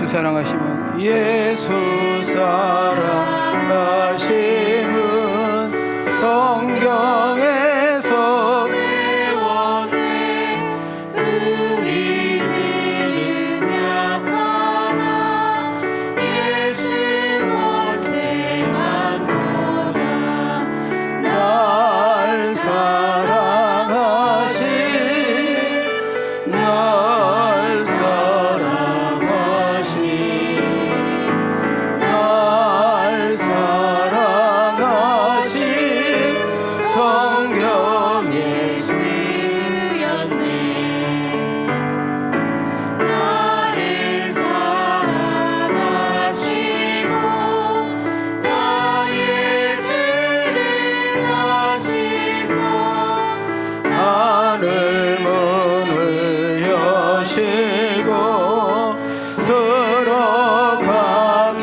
예수 사랑하시면 예수 사랑하심은 성경에서 배웠네. 우리는 약하나 예수 못세만 보다 날 사랑하신 날 사랑하신 날 사랑하신 성령의 쓰였네. 나를 사랑하시고 나의 죄를 다시사 하늘 문을 여시고 들어가게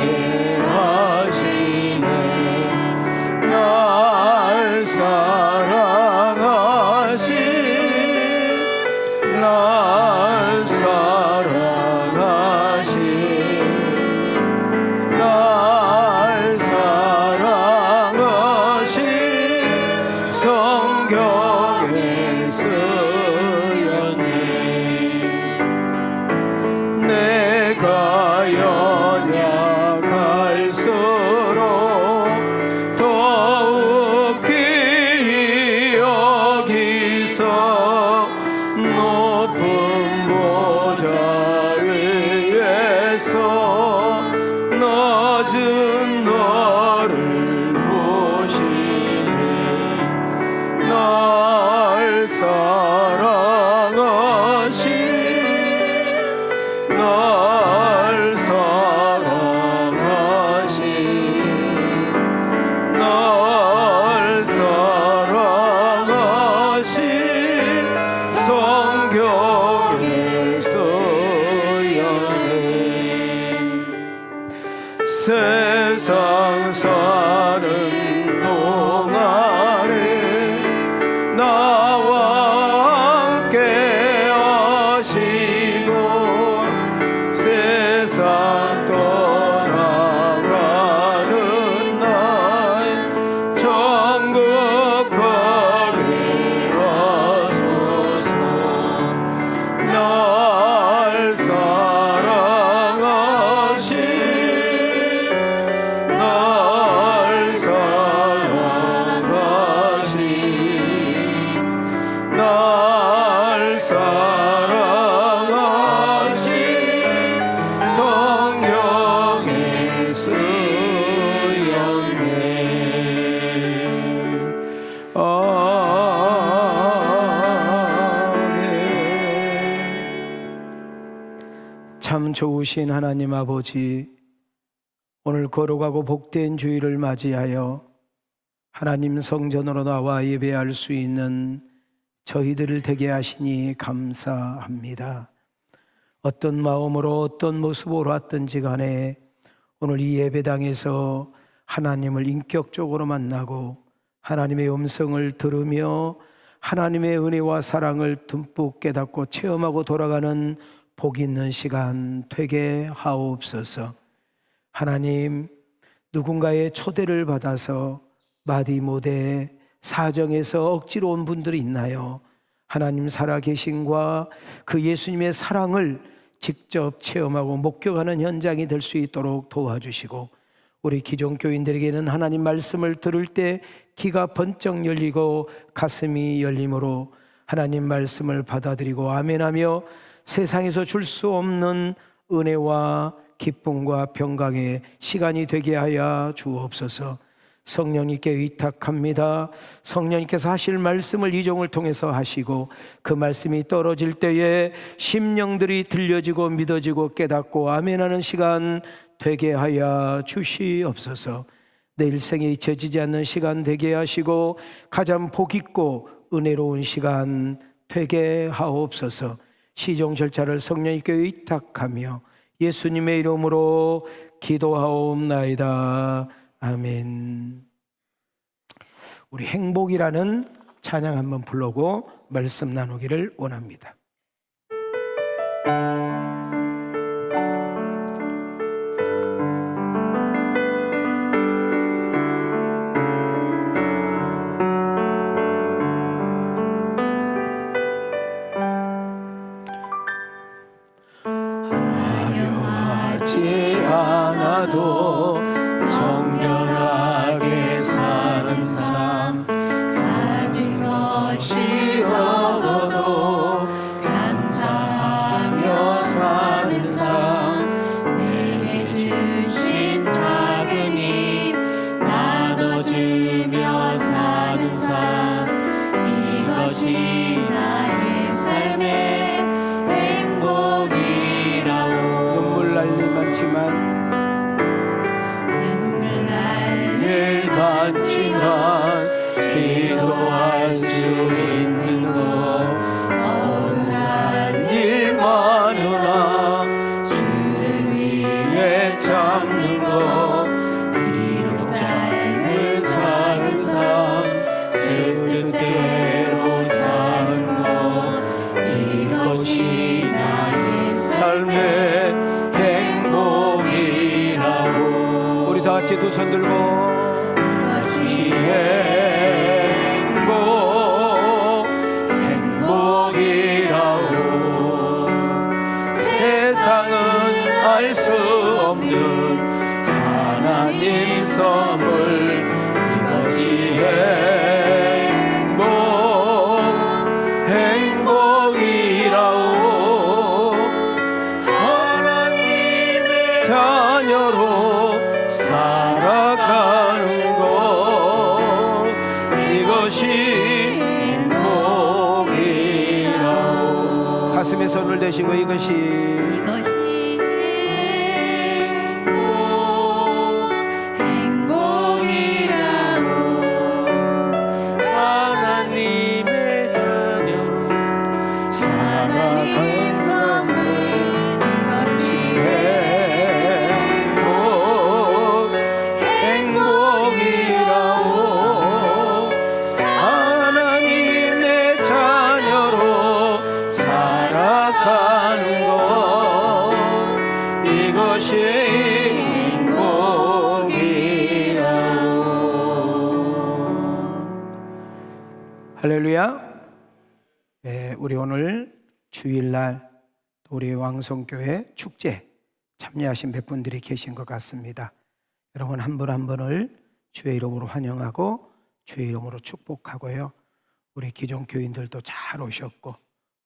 하시네. 날 사랑하신 날 사랑하신 날 사랑하신 성경에 쓰였네. 내가 연약할수록 더욱 귀히 여기서 높은 보좌 위에서 낮은 너를 보시네. 날 사랑하신 날 사랑하신 날 사랑하신 성경에 쓰였네. 세상 사는 동안에 나와 함께 하시고 세상 떠나가는 날 천국 가게 하소서. 날 사랑하신 날 사랑하신 날 사랑하신 성경에 쓰였네. 아멘. 참 좋으신 하나님 아버지, 오늘 거룩하고 복된 주일을 맞이하여 하나님 성전으로 나와 예배할 수 있는 저희들을 되게 하시니 감사합니다. 어떤 마음으로 어떤 모습으로 왔든지 간에 오늘 이 예배당에서 하나님을 인격적으로 만나고 하나님의 음성을 들으며 하나님의 은혜와 사랑을 듬뿍 깨닫고 체험하고 돌아가는 복 있는 시간 되게 하옵소서. 하나님, 누군가의 초대를 받아서 마디못해 사정에서 억지로 온 분들이 있나요? 하나님 살아계심과 그 예수님의 사랑을 직접 체험하고 목격하는 현장이 될 수 있도록 도와주시고, 우리 기존 교인들에게는 하나님 말씀을 들을 때 귀가 번쩍 열리고 가슴이 열림으로 하나님 말씀을 받아들이고 아멘하며 세상에서 줄 수 없는 은혜와 기쁨과 평강의 시간이 되게 하여 주옵소서. 성령님께 의탁합니다. 성령님께서 하실 말씀을 이 종을 통해서 하시고 그 말씀이 떨어질 때에 심령들이 들려지고 믿어지고 깨닫고 아멘하는 시간 되게 하여 주시옵소서. 내 일생에 잊혀지지 않는 시간 되게 하시고 가장 복 있고 은혜로운 시간 되게 하옵소서. 시종 절차를 성령님께 의탁하며 예수님의 이름으로 기도하옵나이다. 아멘. 우리 행복이라는 찬양 한번 부르고 말씀 나누기를 원합니다. 이것이 나의 삶의 행복이라오. 눈물 날 일 많지만 눈물 날 일 많지만 기도할 수 있는 것 억울한 일 많으나 주를 위해 참는 것 비록 짧은 사는 삶 제 뜻대로 사는 것 이것이 나의 삶의 행복이라고. 우리 다 같이 두 손 들고 이것이 행복이라오. 세상은 알 수 없는 하나님 선물 이것이 행복이라오. 하나님의 자녀로 살아가는 것 이것이 행복이라오. 가슴에 손을 대시고 이것이 행복이라고. 하나님의 자녀로 하나님 선물 이것이 행복이라오. 하나님의 자녀로 살아가는 것 이것이 행복이라오. 할렐루야. 네, 우리 오늘 주일날 우리 왕성교회 축제 참여하신 몇 분들이 계신 것 같습니다. 여러분 한 분 한 분을 주의 이름으로 환영하고 주의 이름으로 축복하고요. 우리 기존 교인들도 잘 오셨고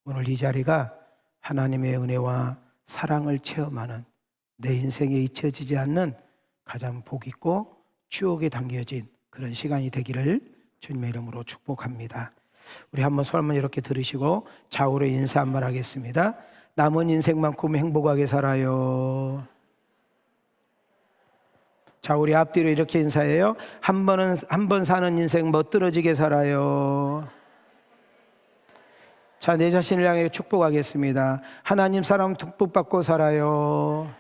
오늘 이 자리가 하나님의 은혜와 사랑을 체험하는 내 인생에 잊혀지지 않는 가장 복 있고 추억에 담겨진 그런 시간이 되기를 주님의 이름으로 축복합니다. 우리 한번 손 한번 이렇게 들으시고 좌우로 인사 한번 하겠습니다. 남은 인생만큼 행복하게 살아요. 자, 우리 앞뒤로 이렇게 인사해요. 한 번 사는 인생 멋들어지게 살아요. 자, 내 자신을 향해 축복하겠습니다. 하나님 사랑 축복받고 살아요.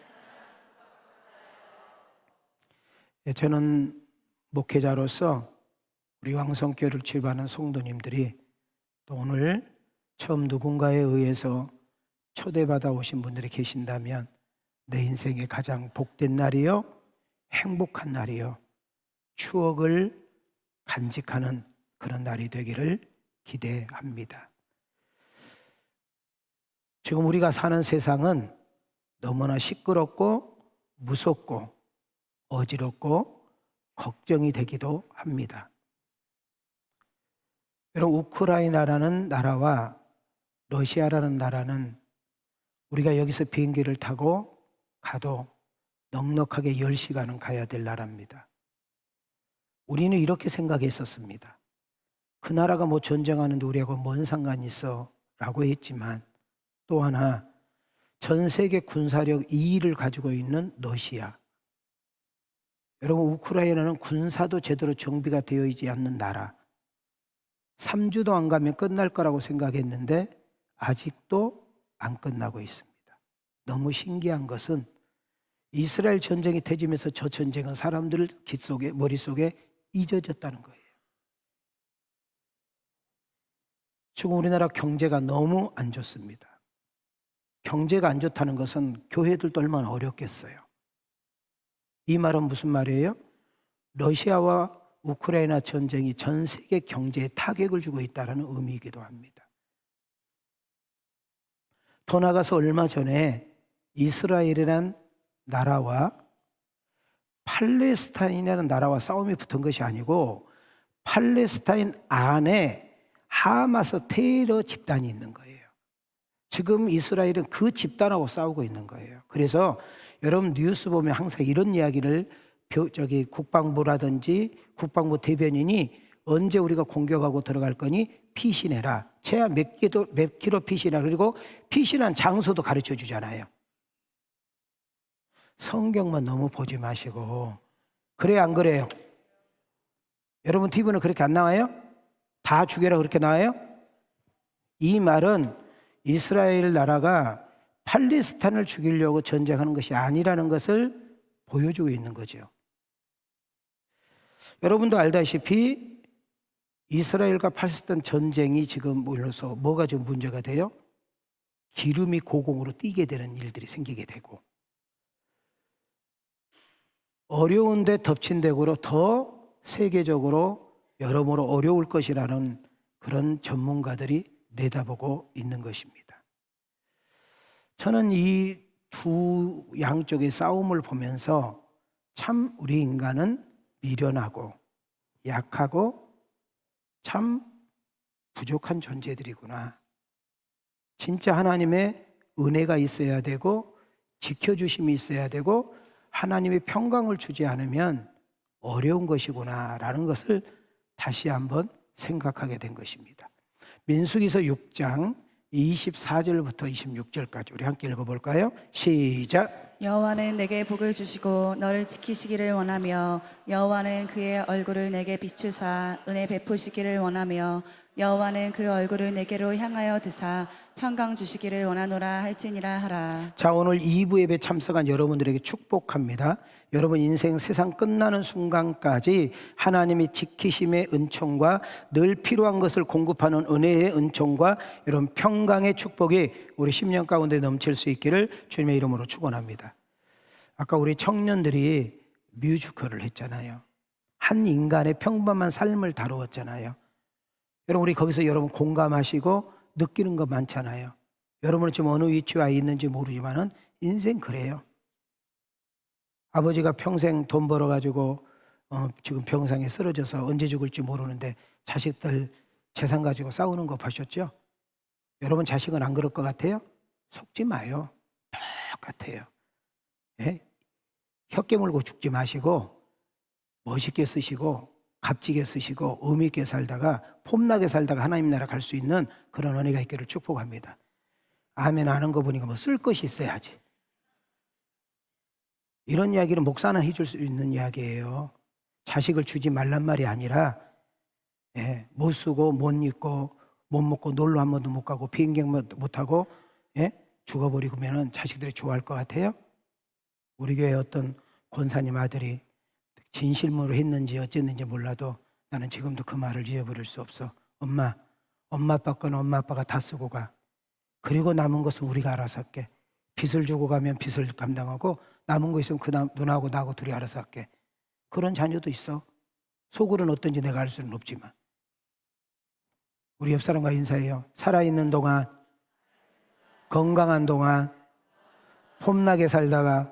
저는 목회자로서 우리 왕성교회를 출발하는 성도님들이 또 오늘 처음 누군가에 의해서 초대받아 오신 분들이 계신다면 내 인생의 가장 복된 날이요, 행복한 날이요, 추억을 간직하는 그런 날이 되기를 기대합니다. 지금 우리가 사는 세상은 너무나 시끄럽고 무섭고 어지럽고 걱정이 되기도 합니다. 여러분, 우크라이나라는 나라와 러시아라는 나라는 우리가 여기서 비행기를 타고 가도 넉넉하게 10시간은 가야 될 나라입니다. 우리는 이렇게 생각했었습니다. 그 나라가 뭐 전쟁하는데 우리하고 뭔 상관이 있어 라고 했지만 또 하나 전 세계 군사력 2위를 가지고 있는 러시아. 여러분, 우크라이나는 군사도 제대로 정비가 되어 있지 않는 나라. 3주도 안 가면 끝날 거라고 생각했는데 아직도 안 끝나고 있습니다. 너무 신기한 것은 이스라엘 전쟁이 터지면서 저 전쟁은 사람들 머릿속에 잊어졌다는 거예요. 지금 우리나라 경제가 너무 안 좋습니다. 경제가 안 좋다는 것은 교회들도 얼마나 어렵겠어요. 이 말은 무슨 말이에요? 러시아와 우크라이나 전쟁이 전 세계 경제에 타격을 주고 있다는 의미이기도 합니다. 더 나아가서 얼마 전에 이스라엘이라는 나라와 팔레스타인이라는 나라와 싸움이 붙은 것이 아니고 팔레스타인 안에 하마스 테러 집단이 있는 거예요. 지금 이스라엘은 그 집단하고 싸우고 있는 거예요. 그래서 여러분 뉴스 보면 항상 이런 이야기를 국방부라든지 국방부 대변인이 언제 우리가 공격하고 들어갈 거니 피신해라. 최하 몇 킬로 피신해라. 그리고 피신한 장소도 가르쳐 주잖아요. 성경만 너무 보지 마시고. 그래요, 안 그래요? 여러분 TV는 그렇게 안 나와요? 다 죽여라 그렇게 나와요? 이 말은 이스라엘 나라가 팔레스타인을 죽이려고 전쟁하는 것이 아니라는 것을 보여주고 있는 거죠. 여러분도 알다시피 이스라엘과 팔레스타인 전쟁이 지금 몰려서 뭐가 지금 문제가 돼요? 기름이 고공으로 뛰게 되는 일들이 생기게 되고, 어려운데 덮친 대고로 더 세계적으로 여러모로 어려울 것이라는 그런 전문가들이 내다보고 있는 것입니다. 저는 이 두 양쪽의 싸움을 보면서 참 우리 인간은 미련하고 약하고 참 부족한 존재들이구나. 진짜 하나님의 은혜가 있어야 되고 지켜주심이 있어야 되고 하나님의 평강을 주지 않으면 어려운 것이구나 라는 것을 다시 한번 생각하게 된 것입니다. 민수기서 6장 24절부터 26절까지 우리 함께 읽어볼까요? 시작. 여호와는 내게 복을 주시고 너를 지키시기를 원하며 여호와는 그의 얼굴을 내게 비추사 은혜 베푸시기를 원하며 여호와는 그 얼굴을 내게로 향하여 드사 평강 주시기를 원하노라 할지니라 하라. 자, 오늘 2부 예배 참석한 여러분들에게 축복합니다. 여러분 인생 세상 끝나는 순간까지 하나님의 지키심의 은총과 늘 필요한 것을 공급하는 은혜의 은총과 이런 평강의 축복이 우리 10년 가운데 넘칠 수 있기를 주님의 이름으로 축원합니다. 아까 우리 청년들이 뮤지컬을 했잖아요. 한 인간의 평범한 삶을 다루었잖아요. 여러분 우리 거기서 여러분 공감하시고 느끼는 거 많잖아요. 여러분은 지금 어느 위치에 있는지 모르지만은 인생 그래요. 아버지가 평생 돈 벌어가지고 지금 병상에 쓰러져서 언제 죽을지 모르는데 자식들 재산 가지고 싸우는 거 보셨죠? 여러분 자식은 안 그럴 것 같아요? 속지 마요. 똑같아요. 예? 혀 깨물고 죽지 마시고 멋있게 쓰시고 값지게 쓰시고 의미 있게 살다가 폼나게 살다가 하나님 나라 갈 수 있는 그런 은혜가 있기를 축복합니다. 아멘 하는 거 보니까 뭐 쓸 것이 있어야지. 이런 이야기를 목사나 해줄 수 있는 이야기예요. 자식을 주지 말란 말이 아니라 못 쓰고 못 입고 못 먹고 놀러 한 번도 못 가고 비행기 못 타고 죽어버리면은 자식들이 좋아할 것 같아요? 우리 교회 어떤 권사님 아들이 진실무로 했는지 어쨌는지 몰라도 나는 지금도 그 말을 잊어버릴 수 없어. 엄마 아빠 거는 엄마 아빠가 다 쓰고 가. 그리고 남은 것은 우리가 알아서 할게. 빚을 주고 가면 빚을 감당하고 남은 거 있으면 그 누나하고 나하고 둘이 알아서 할게. 그런 자녀도 있어. 속으로는 어떤지 내가 알 수는 없지만. 우리 옆 사람과 인사해요. 살아있는 동안, 건강한 동안, 폼나게 살다가,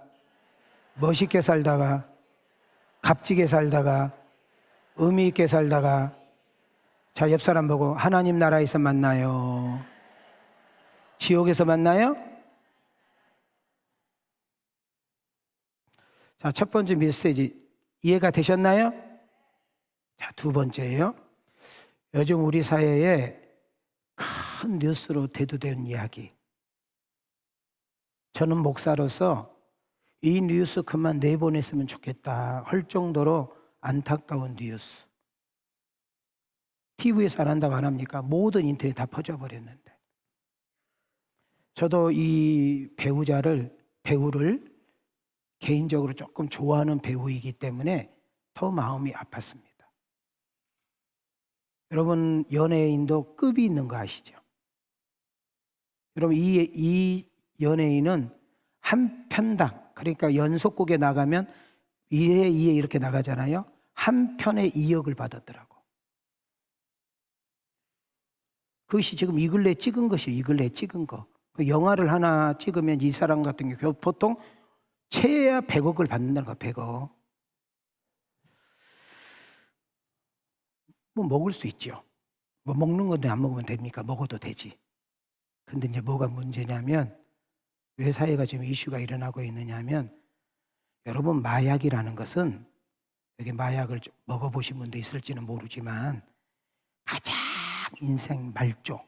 멋있게 살다가, 값지게 살다가, 의미 있게 살다가. 자, 옆 사람 보고 하나님 나라에서 만나요? 지옥에서 만나요? 자, 첫 번째 메시지 이해가 되셨나요? 자, 두 번째예요. 요즘 우리 사회에 큰 뉴스로 대두된 이야기. 저는 목사로서 이 뉴스 그만 내보냈으면 좋겠다 할 정도로 안타까운 뉴스. TV에서 안 한다고 안 합니까? 모든 인터넷 다 퍼져버렸는데. 저도 이 배우를 개인적으로 조금 좋아하는 배우이기 때문에 더 마음이 아팠습니다. 여러분 연예인도 급이 있는 거 아시죠? 여러분 이 연예인은 한 편당, 그러니까 연속곡에 나가면 1회 2회 이렇게 나가잖아요. 한 편에 2억을 받았더라고. 그것이 지금 이 근래에 찍은 것이에요. 이 근래에 찍은 거. 그 영화를 하나 찍으면 이 사람 같은 경우 보통 최야 100억을 받는다는 거야. 100억. 뭐 먹을 수 있죠. 뭐 먹는 건데 안 먹으면 됩니까? 먹어도 되지. 근데 이제 뭐가 문제냐면 왜 사회가 지금 이슈가 일어나고 있느냐면 여러분 마약이라는 것은 여기 마약을 좀 먹어보신 분도 있을지는 모르지만 가장 인생 말조,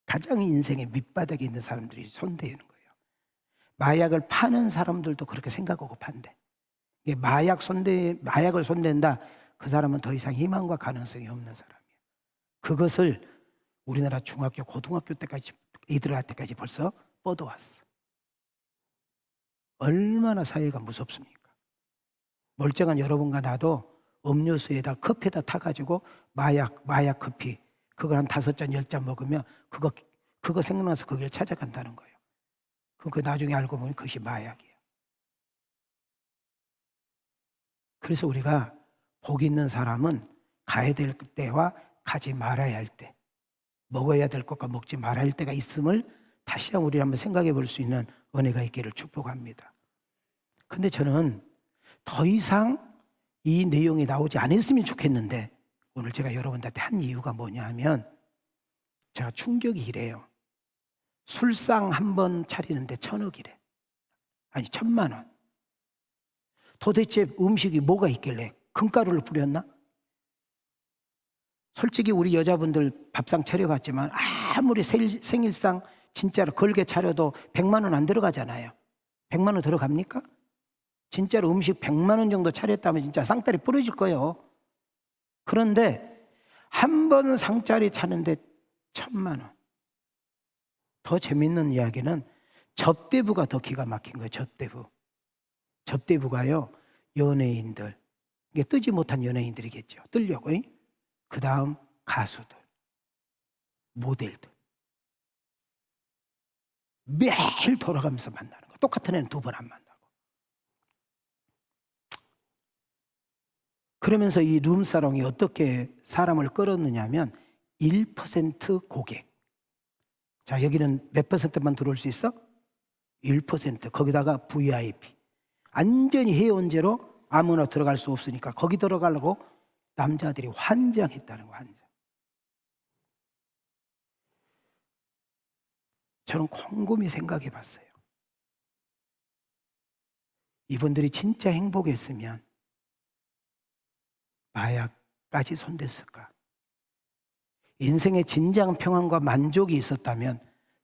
가장 인생의 밑바닥에 있는 사람들이 손대는 거예요. 마약을 파는 사람들도 그렇게 생각하고 판대. 이게 마약을 손댄다, 그 사람은 더 이상 희망과 가능성이 없는 사람이에요. 그것을 우리나라 중학교, 고등학교 때까지, 애들한테까지 벌써 뻗어왔어. 얼마나 사회가 무섭습니까? 멀쩡한 여러분과 나도 음료수에다 커피에다 타가지고 마약 커피, 그걸 한 5잔, 10잔 먹으면 그거 생각나서 거기를 찾아간다는 거예요. 그 나중에 알고 보면 그것이 마약이에요. 그래서 우리가 복 있는 사람은 가야 될 때와 가지 말아야 할 때, 먹어야 될 것과 먹지 말아야 할 때가 있음을 다시 한번 우리 한번 생각해 볼 수 있는 은혜가 있기를 축복합니다. 근데 저는 더 이상 이 내용이 나오지 않았으면 좋겠는데, 오늘 제가 여러분들한테 한 이유가 뭐냐 하면, 제가 충격이 이래요. 술상 한 번 차리는데 1,000억이래. 아니 1,000만 원. 도대체 음식이 뭐가 있길래? 금가루를 뿌렸나? 솔직히 우리 여자분들 밥상 차려봤지만 아무리 생일상 진짜로 걸게 차려도 100만 원 안 들어가잖아요. 100만 원 들어갑니까? 진짜로 음식 100만 원 정도 차렸다면 진짜 쌍다리 부러질 거예요. 그런데 한 번 상짜리 차는데 1,000만 원. 더 재밌는 이야기는 접대부가 더 기가 막힌 거예요. 접대부가요, 연예인들, 이게 뜨지 못한 연예인들이겠죠. 뜨려고. 그 다음 가수들, 모델들, 매일 돌아가면서 만나는 거. 똑같은 애는 2번 안 만나고. 그러면서 이 룸사롱이 어떻게 사람을 끌었느냐면 1% 고객. 자, 여기는 몇 %만 들어올 수 있어? 1%. 거기다가 VIP. 완전히 해운제로 아무나 들어갈 수 없으니까 거기 들어가려고 남자들이 환장했다는 거, 환장. 저는 곰곰이 생각해 봤어요. 이분들이 진짜 행복했으면 마약까지 손댔을까? 인생의 진정한 평안과 만족이 있었다면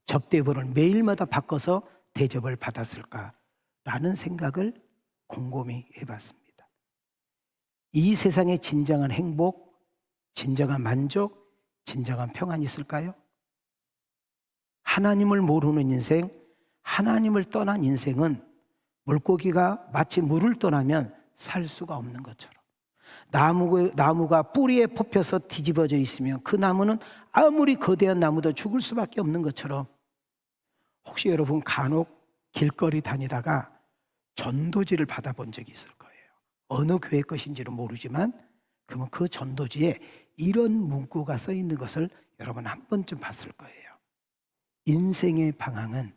접대부를 매일마다 바꿔서 대접을 받았을까라는 생각을 곰곰이 해봤습니다. 이 세상에 진정한 행복, 진정한 만족, 진정한 평안이 있을까요? 하나님을 모르는 인생, 하나님을 떠난 인생은 물고기가 마치 물을 떠나면 살 수가 없는 것처럼, 나무가 뿌리에 뽑혀서 뒤집어져 있으면 그 나무는 아무리 거대한 나무도 죽을 수밖에 없는 것처럼, 혹시 여러분 간혹 길거리 다니다가 전도지를 받아본 적이 있을 거예요. 어느 교회 것인지는 모르지만 그러면 그 전도지에 이런 문구가 써 있는 것을 여러분 한 번쯤 봤을 거예요. 인생의 방향은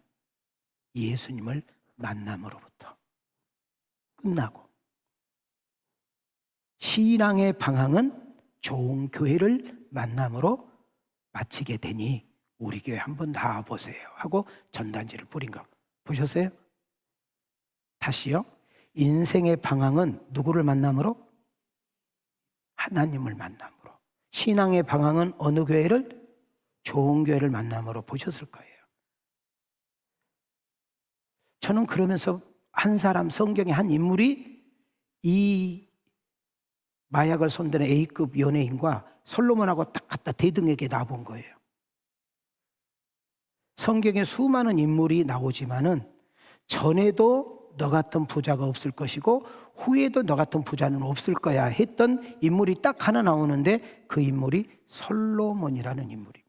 예수님을 만남으로부터 끝나고, 신앙의 방향은 좋은 교회를 만남으로 마치게 되니 우리 교회 한번 나와보세요 하고 전단지를 뿌린 거 보셨어요? 다시요. 인생의 방향은 누구를 만남으로? 하나님을 만남으로. 신앙의 방향은 어느 교회를? 좋은 교회를 만남으로. 보셨을 거예요. 저는 그러면서 한 사람, 성경의 한 인물이 이 마약을 손대는 A급 연예인과 솔로몬하고 딱 갖다 대등하게 놔본 거예요. 성경에 수많은 인물이 나오지만은 전에도 너 같은 부자가 없을 것이고 후에도 너 같은 부자는 없을 거야 했던 인물이 딱 하나 나오는데, 그 인물이 솔로몬이라는 인물입니다.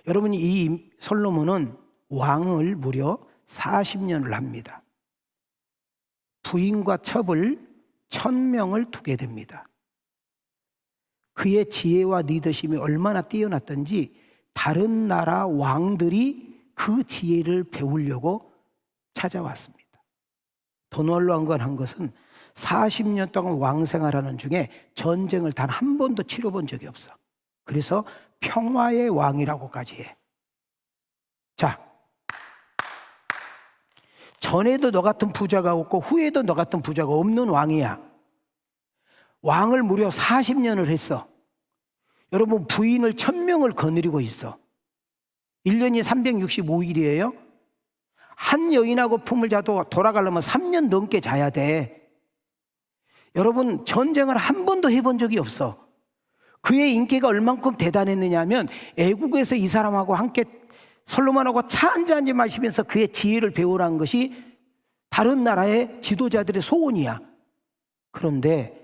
여러분, 이 솔로몬은 왕을 무려 40년을 합니다. 부인과 첩을 1,000명을 두게 됩니다. 그의 지혜와 리더십이 얼마나 뛰어났던지 다른 나라 왕들이 그 지혜를 배우려고 찾아왔습니다. 더 놀라운 건 한 것은 40년 동안 왕생활하는 중에 전쟁을 단 한 번도 치러본 적이 없어. 그래서 평화의 왕이라고까지 해. 자, 전에도 너 같은 부자가 없고 후에도 너 같은 부자가 없는 왕이야. 왕을 무려 40년을 했어. 여러분, 부인을 1000명을 거느리고 있어. 1년이 365일이에요. 한 여인하고 품을 자도 돌아가려면 3년 넘게 자야 돼. 여러분, 전쟁을 한 번도 해본 적이 없어. 그의 인기가 얼만큼 대단했느냐 하면 애국에서 이 사람하고 함께 솔로몬하고 차 한잔 마시면서 그의 지혜를 배우라는 것이 다른 나라의 지도자들의 소원이야. 그런데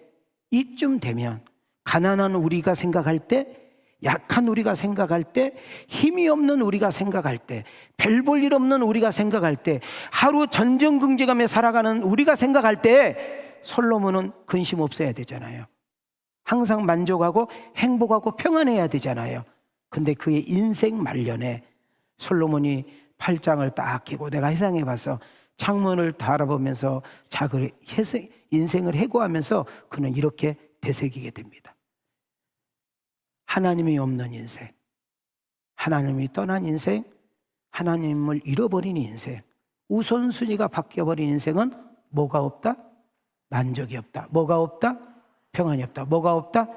이쯤 되면 가난한 우리가 생각할 때, 약한 우리가 생각할 때, 힘이 없는 우리가 생각할 때, 별 볼 일 없는 우리가 생각할 때, 하루 전전긍긍하며 살아가는 우리가 생각할 때 솔로몬은 근심 없어야 되잖아요. 항상 만족하고 행복하고 평안해야 되잖아요. 근데 그의 인생 말년에 솔로몬이 팔짱을 딱 끼고, 내가 회상해 봤어. 창문을 바라보면서 자기 인생을 해고하면서 그는 이렇게 되새기게 됩니다. 하나님이 없는 인생, 하나님이 떠난 인생, 하나님을 잃어버린 인생, 우선순위가 바뀌어버린 인생은 뭐가 없다? 만족이 없다. 뭐가 없다? 평안이 없다. 뭐가 없다?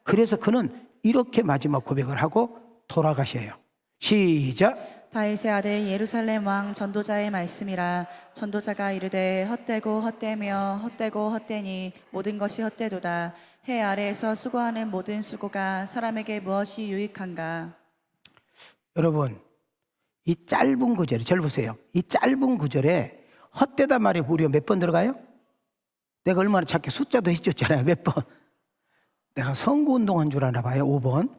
그래서 그는 이렇게 마지막 고백을 하고 돌아가셔요. 시작. 다윗의 아들 예루살렘 왕 전도자의 말씀이라. 전도자가 이르되 헛되고 헛되며 헛되고 헛되니 모든 것이 헛되도다. 해 아래에서 수고하는 모든 수고가 사람에게 무엇이 유익한가? 여러분, 이 짧은 구절에 절 보세요. 이 짧은 구절에 헛되다 말이 무려 몇 번 들어가요? 내가 얼마나 작게 숫자도 해줬잖아요. 몇 번. 내가 선거운동한 줄 아나 봐요. 5번.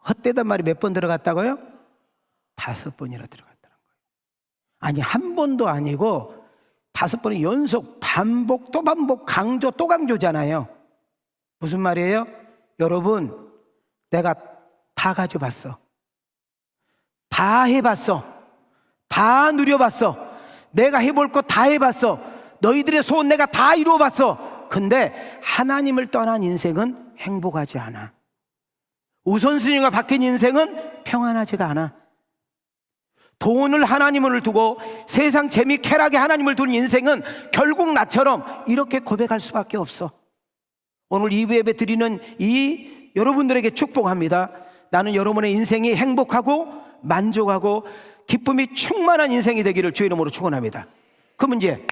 헛되다 말이 몇 번 들어갔다고요? 5번이나 들어갔다는 거예요. 아니, 한 번도 아니고 5번이 연속, 반복 또 반복, 강조 또 강조잖아요. 무슨 말이에요? 여러분, 내가 다 가져봤어. 다 해봤어. 다 누려봤어. 내가 해볼 거 다 해봤어. 너희들의 소원 내가 다 이루어봤어. 근데 하나님을 떠난 인생은 행복하지 않아. 우선순위가 바뀐 인생은 평안하지가 않아. 돈을 하나님을 두고 세상 재미 쾌락에 하나님을 두는 인생은 결국 나처럼 이렇게 고백할 수밖에 없어. 오늘 2부 예배 드리는 이 여러분들에게 축복합니다. 나는 여러분의 인생이 행복하고 만족하고 기쁨이 충만한 인생이 되기를 주의 이름으로 축원합니다. 그러면 이제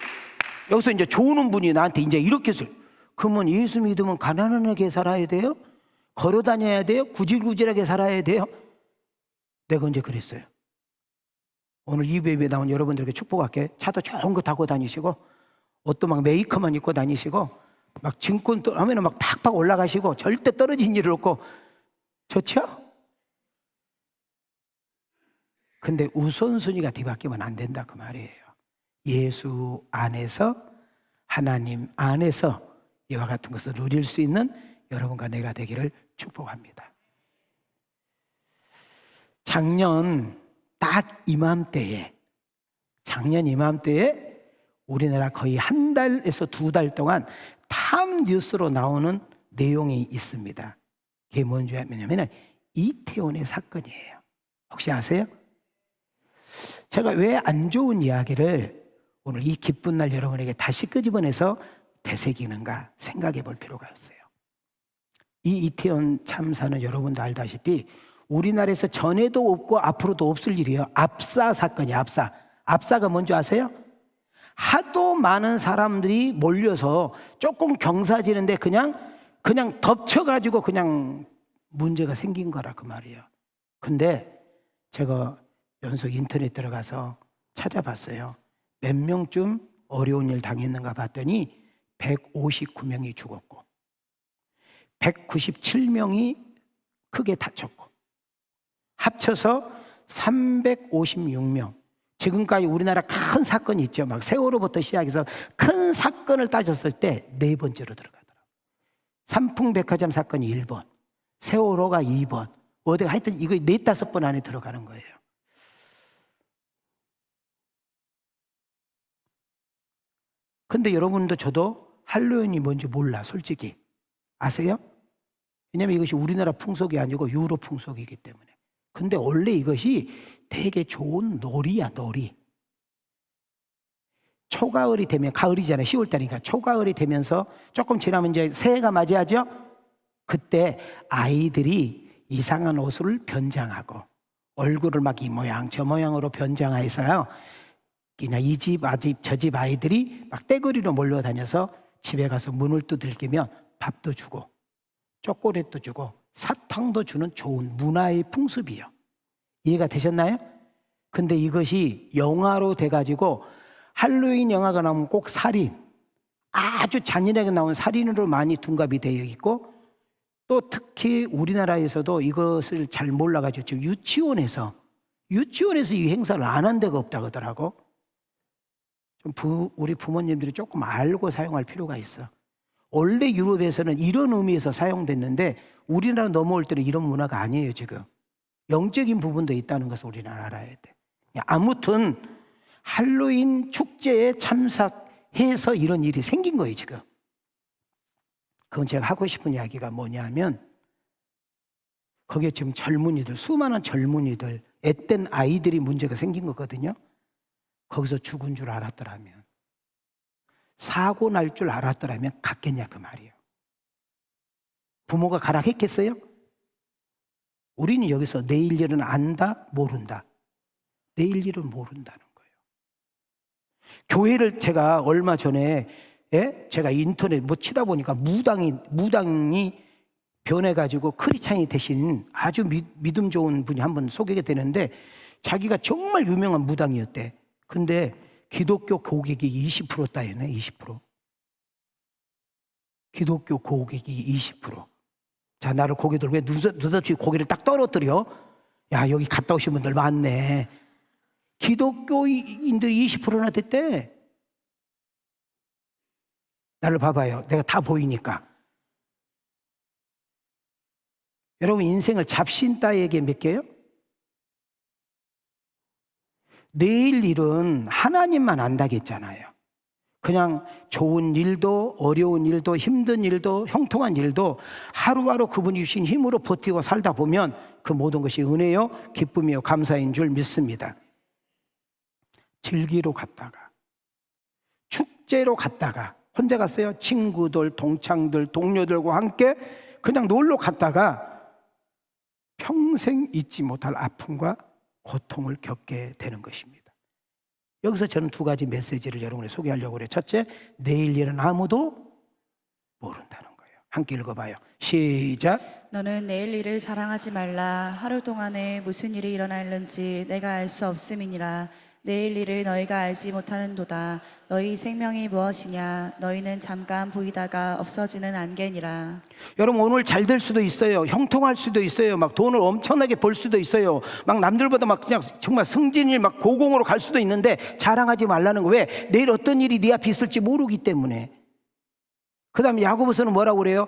여기서 이제 좋은 분이 나한테 이제 이렇게 그러면 예수 믿으면 가난하게 살아야 돼요? 걸어 다녀야 돼요? 구질구질하게 살아야 돼요? 내가 언제 그랬어요? 오늘 2부 예배에 나온 여러분들에게 축복할게. 차도 좋은 거 타고 다니시고, 옷도 막 메이커만 입고 다니시고, 막 증권 하면 막 팍팍 올라가시고, 절대 떨어진 일 없고, 좋죠? 근데 우선순위가 뒤바뀌면 안 된다 그 말이에요. 예수 안에서, 하나님 안에서 이와 같은 것을 누릴 수 있는 여러분과 내가 되기를 축복합니다. 작년 이맘때에 우리나라 거의 한 달에서 2달 동안 탑 뉴스로 나오는 내용이 있습니다. 그게 뭐냐면 이태원의 사건이에요. 혹시 아세요? 제가 왜 안 좋은 이야기를 오늘 이 기쁜 날 여러분에게 다시 끄집어내서 되새기는가 생각해 볼 필요가 있어요. 이 이태원 참사는 여러분도 알다시피 우리나라에서 전에도 없고 앞으로도 없을 일이에요. 압사 사건이에요. 압사가 뭔지 아세요? 하도 많은 사람들이 몰려서 조금 경사지는데 그냥 덮쳐가지고 그냥 문제가 생긴 거라 그 말이에요. 근데 제가 연속 인터넷 들어가서 찾아봤어요. 몇 명쯤 어려운 일 당했는가 봤더니 159명이 죽었고 197명이 크게 다쳤고 합쳐서 356명. 지금까지 우리나라 큰 사건이 있죠. 막 세월호부터 시작해서 큰 사건을 따졌을 때 4번째로 들어가더라고요. 삼풍백화점 사건이 1번, 세월호가 2번, 어디가 하여튼 이거 4-5번 안에 들어가는 거예요. 근데 여러분도 저도 할로윈이 뭔지 몰라, 솔직히. 아세요? 왜냐하면 이것이 우리나라 풍속이 아니고 유럽 풍속이기 때문에. 근데 원래 이것이 되게 좋은 놀이야, 놀이. 초가을이 되면, 가을이잖아요. 10월달이니까 초가을이 되면서 조금 지나면 이제 새해가 맞이하죠. 그때 아이들이 이상한 옷을 변장하고 얼굴을 막 이 모양 저 모양으로 변장해서요, 그냥 이 집 아 집 저 집 아이들이 막 떼거리로 몰려다녀서 집에 가서 문을 두들기면 밥도 주고 초콜릿도 주고 사탕도 주는 좋은 문화의 풍습이요. 이해가 되셨나요? 근데 이것이 영화로 돼가지고 할로윈 영화가 나오면 꼭 살인, 아주 잔인하게 나온 살인으로 많이 둔갑이 되어 있고, 또 특히 우리나라에서도 이것을 잘 몰라가지고 지금 유치원에서 이 행사를 안 한 데가 없다고 하더라고. 좀 우리 부모님들이 조금 알고 사용할 필요가 있어. 원래 유럽에서는 이런 의미에서 사용됐는데 우리나라 넘어올 때는 이런 문화가 아니에요. 지금 영적인 부분도 있다는 것을 우리는 알아야 돼. 아무튼 할로윈 축제에 참석해서 이런 일이 생긴 거예요. 지금 그건 제가 하고 싶은 이야기가 뭐냐면, 거기에 지금 젊은이들, 수많은 젊은이들, 앳된 아이들이 문제가 생긴 거거든요. 거기서 죽은 줄 알았더라면, 사고 날 줄 알았더라면 갔겠냐 그 말이에요. 부모가 가라 했겠어요? 우리는 여기서 내일 일은 안다, 모른다. 내일 일은 모른다는 거예요. 교회를 제가 얼마 전에 제가 인터넷 뭐 치다 보니까 무당이 변해가지고 크리스찬이 되신 아주 믿음 좋은 분이 한 분 소개가 되는데, 자기가 정말 유명한 무당이었대. 근데 기독교 고객이 20% 따였네. 20%. 기독교 고객이 20%. 자, 나를 고개들 왜 느닷없이 고개를 딱 떨어뜨려? 야, 여기 갔다 오신 분들 많네. 기독교인들이 20%나 됐대. 나를 봐봐요. 내가 다 보이니까. 여러분, 인생을 잡신따에게 몇 개요? 내일 일은 하나님만 안다겠잖아요. 그냥 좋은 일도 어려운 일도 힘든 일도 형통한 일도 하루하루 그분이 주신 힘으로 버티고 살다 보면 그 모든 것이 은혜요 기쁨이요 감사인 줄 믿습니다. 즐기러 갔다가, 축제로 갔다가, 혼자 갔어요? 친구들, 동창들, 동료들과 함께 그냥 놀러 갔다가 평생 잊지 못할 아픔과 고통을 겪게 되는 것입니다. 여기서 저는 두 가지 메시지를 여러분에 소개하려고 해요. 첫째, 내일 일은 아무도 모른다는 거예요. 함께 읽어봐요. 시작. 너는 내일 일을 자랑하지 말라. 하루 동안에 무슨 일이 일어날는지 내가 알 수 없음이니라. 내일 일을 너희가 알지 못하는도다. 너희 생명이 무엇이냐? 너희는 잠깐 보이다가 없어지는 안개니라. 여러분, 오늘 잘 될 수도 있어요. 형통할 수도 있어요. 막 돈을 엄청나게 벌 수도 있어요. 막 남들보다 막 그냥 정말 승진일 막 고공으로 갈 수도 있는데 자랑하지 말라는 거. 왜? 내일 어떤 일이 네 앞에 있을지 모르기 때문에. 그 다음에 야고보서는 뭐라고 그래요?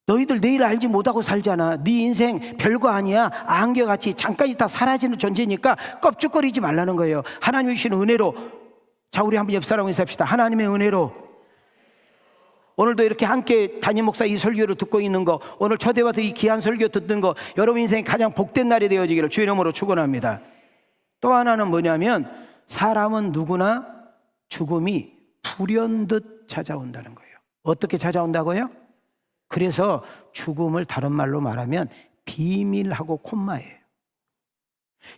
너희들 내일 알지 못하고 살잖아. 네 인생 별거 아니야. 안개같이 잠깐 있다 사라지는 존재니까 껍죽거리지 말라는 거예요. 하나님이 주신 은혜로. 자, 우리 한번 옆 사람과 인사합시다. 하나님의 은혜로 오늘도 이렇게 함께 담임 목사 이 설교를 듣고 있는 거, 오늘 초대 와서 이 귀한 설교 듣는 거, 여러분 인생이 가장 복된 날이 되어지기를 주의 이름으로 축원합니다. 또 하나는 뭐냐면, 사람은 누구나 죽음이 불현듯 찾아온다는 거예요. 어떻게 찾아온다고요? 그래서 죽음을 다른 말로 말하면 비밀하고 콤마예요.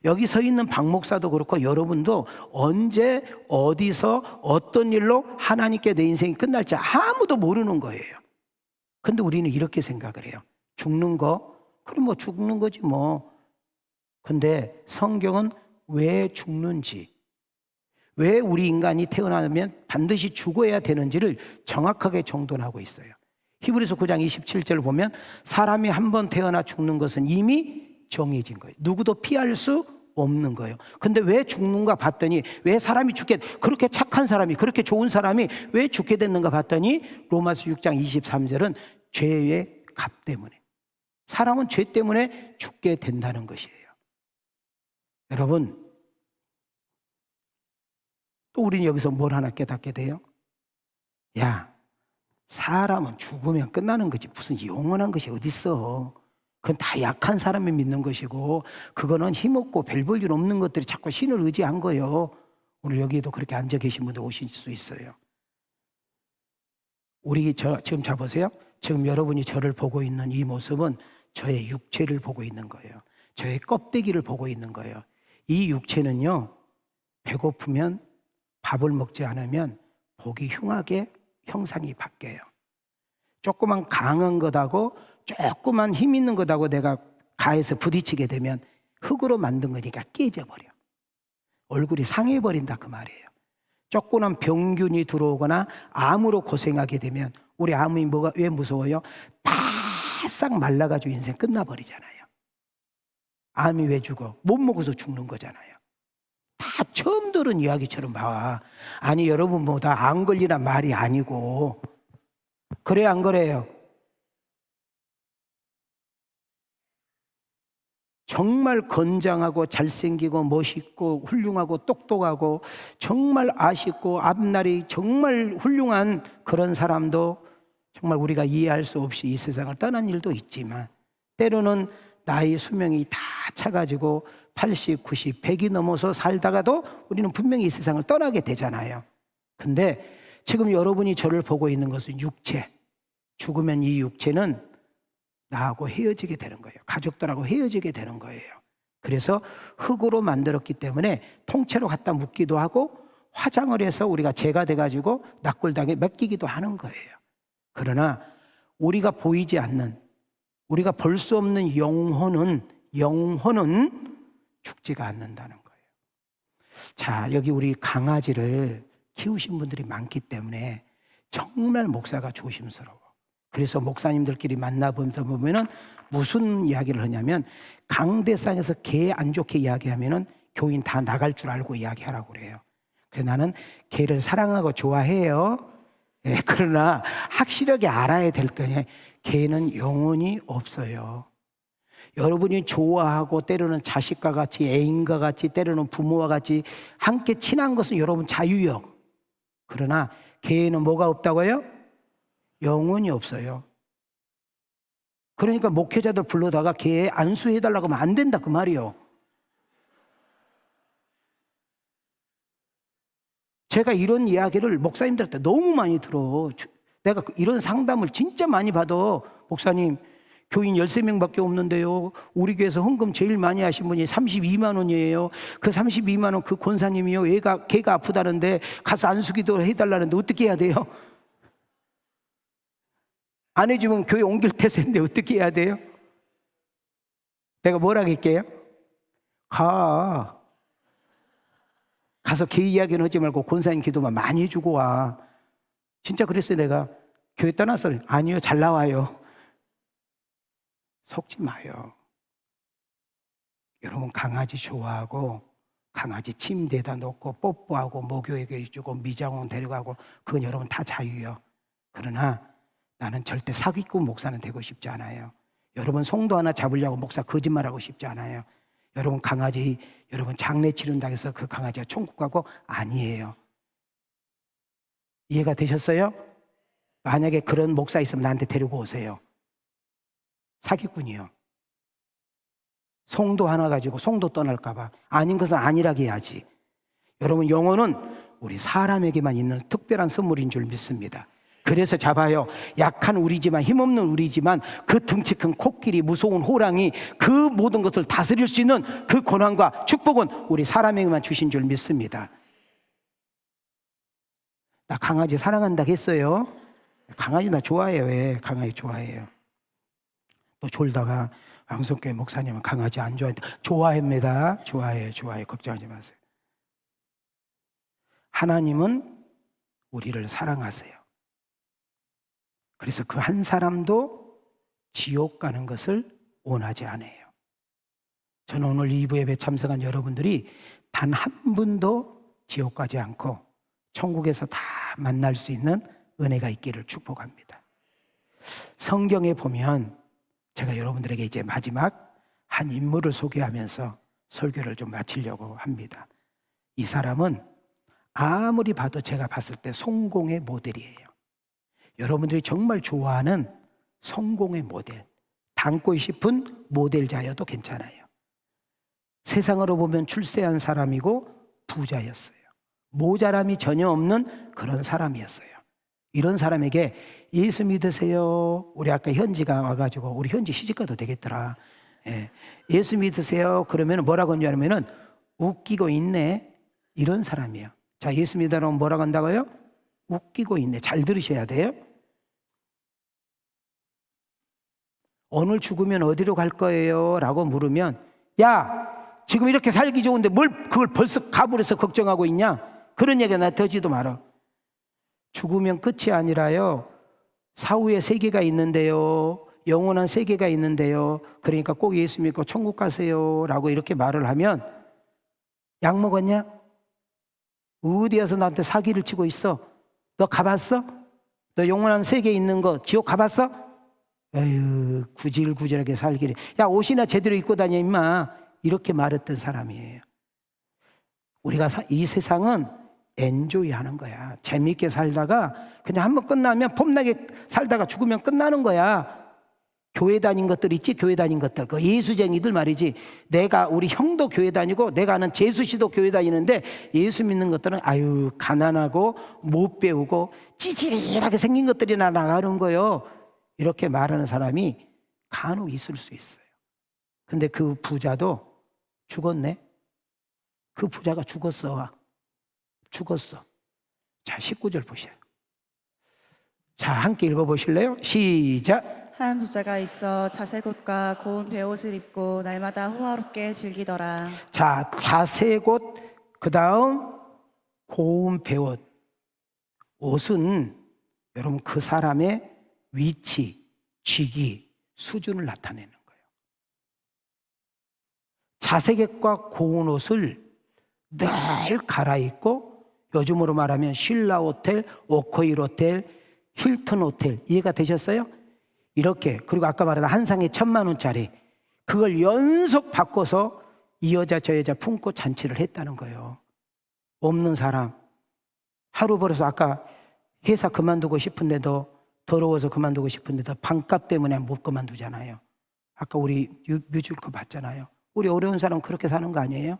여기 서 있는 박 목사도 그렇고 여러분도 언제 어디서 어떤 일로 하나님께 내 인생이 끝날지 아무도 모르는 거예요. 근데 우리는 이렇게 생각을 해요. 죽는 거? 그럼 뭐 죽는 거지 뭐. 근데 성경은 왜 죽는지, 왜 우리 인간이 태어나면 반드시 죽어야 되는지를 정확하게 정돈하고 있어요. 히브리서 9장 27절을 보면 사람이 한 번 태어나 죽는 것은 이미 정해진 거예요. 누구도 피할 수 없는 거예요. 근데 왜 죽는가 봤더니, 왜 사람이 그렇게 착한 사람이, 그렇게 좋은 사람이 왜 죽게 됐는가 봤더니 로마서 6장 23절은 죄의 값 때문에, 사람은 죄 때문에 죽게 된다는 것이에요. 여러분, 또 우리는 여기서 뭘 하나 깨닫게 돼요? 야, 사람은 죽으면 끝나는 거지 무슨 영원한 것이 어딨어. 그건 다 약한 사람이 믿는 것이고, 그거는 힘없고 별 볼 일 없는 것들이 자꾸 신을 의지한 거예요. 오늘 여기에도 그렇게 앉아 계신 분들 오실 수 있어요. 지금 잘 보세요. 지금 여러분이 저를 보고 있는 이 모습은 저의 육체를 보고 있는 거예요. 저의 껍데기를 보고 있는 거예요. 이 육체는요, 배고프면 밥을 먹지 않으면 보기 흉하게 형상이 바뀌어요. 조그만 강한 것하고 조그만 힘 있는 것하고 내가 가해서 부딪히게 되면 흙으로 만든 거니까 깨져버려. 얼굴이 상해버린다 그 말이에요. 조그만 병균이 들어오거나 암으로 고생하게 되면 우리 암이 왜 무서워요? 바싹 말라가지고 인생 끝나버리잖아요. 암이 왜 죽어? 못 먹어서 죽는 거잖아요. 다 처음 들은 이야기처럼 봐. 아니 여러분보다 안 걸리란 말이 아니고. 그래요 안 그래요? 정말 건장하고 잘생기고 멋있고 훌륭하고 똑똑하고 정말 아쉽고 앞날이 정말 훌륭한 그런 사람도 정말 우리가 이해할 수 없이 이 세상을 떠난 일도 있지만 때로는 나의 수명이 다 차가지고 80, 90, 100이 넘어서 살다가도 우리는 분명히 이 세상을 떠나게 되잖아요. 근데 지금 여러분이 저를 보고 있는 것은 육체. 죽으면 이 육체는 나하고 헤어지게 되는 거예요. 가족들하고 헤어지게 되는 거예요. 그래서 흙으로 만들었기 때문에 통째로 갖다 묻기도 하고 화장을 해서 우리가 재가 돼가지고 납골당에 맡기기도 하는 거예요. 그러나 우리가 보이지 않는, 우리가 볼 수 없는 영혼은 죽지가 않는다는 거예요. 자, 여기 우리 강아지를 키우신 분들이 많기 때문에 정말 목사가 조심스러워. 그래서 목사님들끼리 만나보면은 무슨 이야기를 하냐면 강대상에서 개 안 좋게 이야기하면은 교인 다 나갈 줄 알고 이야기하라고 그래요. 그래서 나는 개를 사랑하고 좋아해요. 예, 그러나 확실하게 알아야 될 거냐. 개는 영혼이 없어요. 여러분이 좋아하고 때로는 자식과 같이 애인과 같이 때로는 부모와 같이 함께 친한 것은 여러분 자유요. 그러나 개에는 뭐가 없다고요? 영혼이 없어요. 그러니까 목회자들 불러다가 개 안수해달라고 하면 안 된다 그 말이요. 제가 이런 이야기를 목사님들한테 너무 많이 들어. 내가 이런 상담을 진짜 많이 받아. 목사님, 교인 13명밖에 없는데요. 우리 교회에서 헌금 제일 많이 하신 분이 32만 원이에요. 그 32만 원 그 권사님이요. 걔가 아프다는데 가서 안수기도 해달라는데 어떻게 해야 돼요? 안 해주면 교회 옮길 태세인데 어떻게 해야 돼요? 내가 뭐라고 할게요? 가서 개 이야기는 하지 말고 권사님 기도만 많이 해주고 와. 진짜 그랬어요. 내가 교회 떠났어요. 아니요, 잘 나와요. 속지 마요. 여러분 강아지 좋아하고 강아지 침대에다 놓고 뽀뽀하고 목욕에 해주고 미장원 데려가고 그건 여러분 다 자유요. 그러나 나는 절대 사기꾼 목사는 되고 싶지 않아요. 여러분 송도 하나 잡으려고 목사 거짓말하고 싶지 않아요. 여러분 강아지 여러분 장례 치른다고 해서 그 강아지가 천국 가고 아니에요. 이해가 되셨어요? 만약에 그런 목사 있으면 나한테 데리고 오세요. 사기꾼이요. 송도 하나 가지고 송도 떠날까 봐. 아닌 것은 아니라고 해야지. 여러분 영혼은 우리 사람에게만 있는 특별한 선물인 줄 믿습니다. 그래서 잡아요. 약한 우리지만 힘없는 우리지만 그 덩치 큰 코끼리 무서운 호랑이 그 모든 것을 다스릴 수 있는 그 권한과 축복은 우리 사람에게만 주신 줄 믿습니다. 나 강아지 사랑한다고 했어요. 강아지 나 좋아해요. 왜? 강아지 좋아해요. 또 졸다가 왕성교회 목사님은 강아지 안 좋아한다. 좋아합니다. 좋아해요. 걱정하지 마세요. 하나님은 우리를 사랑하세요. 그래서 그 한 사람도 지옥 가는 것을 원하지 않아요. 저는 오늘 2부 예배 참석한 여러분들이 단 한 분도 지옥 가지 않고 천국에서 다 만날 수 있는 은혜가 있기를 축복합니다. 성경에 보면 제가 여러분들에게 이제 마지막 한 인물을 소개하면서 설교를 좀 마치려고 합니다. 이 사람은 아무리 봐도 제가 봤을 때 성공의 모델이에요. 여러분들이 정말 좋아하는 성공의 모델, 닮고 싶은 모델자여도 괜찮아요. 세상으로 보면 출세한 사람이고 부자였어요. 모자람이 전혀 없는 그런 사람이었어요. 이런 사람에게 예수 믿으세요. 우리 아까 현지가 와가지고 우리 현지 시집가도 되겠더라. 예. 예수 믿으세요. 그러면 뭐라고 하냐면은 웃기고 있네. 이런 사람이에요. 자, 예수 믿으라고 뭐라고 한다고요? 웃기고 있네. 잘 들으셔야 돼요. 오늘 죽으면 어디로 갈 거예요? 라고 물으면 야, 지금 이렇게 살기 좋은데 뭘 그걸 벌써 가버려서 걱정하고 있냐? 그런 얘기가 나 되지도 말아. 죽으면 끝이 아니라요, 사후에 세계가 있는데요, 영원한 세계가 있는데요, 그러니까 꼭 예수 믿고 천국 가세요 라고 이렇게 말을 하면 약 먹었냐? 어디 가서 나한테 사기를 치고 있어? 너 가봤어? 너 영원한 세계에 있는 거 지옥 가봤어? 에휴, 구질구질하게 살기를. 야, 옷이나 제대로 입고 다녀 임마. 이렇게 말했던 사람이에요. 우리가 이 세상은 엔조이 하는 거야. 재미있게 살다가 그냥 한번 끝나면 폼나게 살다가 죽으면 끝나는 거야. 교회 다닌 것들 있지, 교회 다닌 것들, 그 예수쟁이들 말이지. 우리 형도 교회 다니고 내가 아는 재수 씨도 교회 다니는데 예수 믿는 것들은 아유 가난하고 못 배우고 찌질하게 생긴 것들이나 나가는 거요. 이렇게 말하는 사람이 간혹 있을 수 있어요. 근데 그 부자도 죽었네. 그 부자가 죽었어. 자, 19절 보세요. 자, 함께 읽어보실래요? 시작. 한 부자가 있어 자색옷과 고운 베옷을 입고 날마다 호화롭게 즐기더라. 자, 자색옷, 그 다음 고운 베옷. 옷은 여러분 그 사람의 위치, 직위, 수준을 나타내는 거예요. 자색옷과 고운 옷을 늘 갈아입고, 요즘으로 말하면 신라 호텔, 오코일 호텔, 힐튼 호텔, 이해가 되셨어요? 이렇게, 그리고 아까 말한 한 상에 1,000,000원짜리, 그걸 연속 바꿔서 이 여자 저 여자 품고 잔치를 했다는 거예요. 없는 사람, 하루 벌어서 아까 회사 그만두고 싶은데도, 더러워서 그만두고 싶은데도 반값 때문에 못 그만두잖아요. 아까 우리 뮤지컬 봤잖아요. 우리 어려운 사람 그렇게 사는 거 아니에요?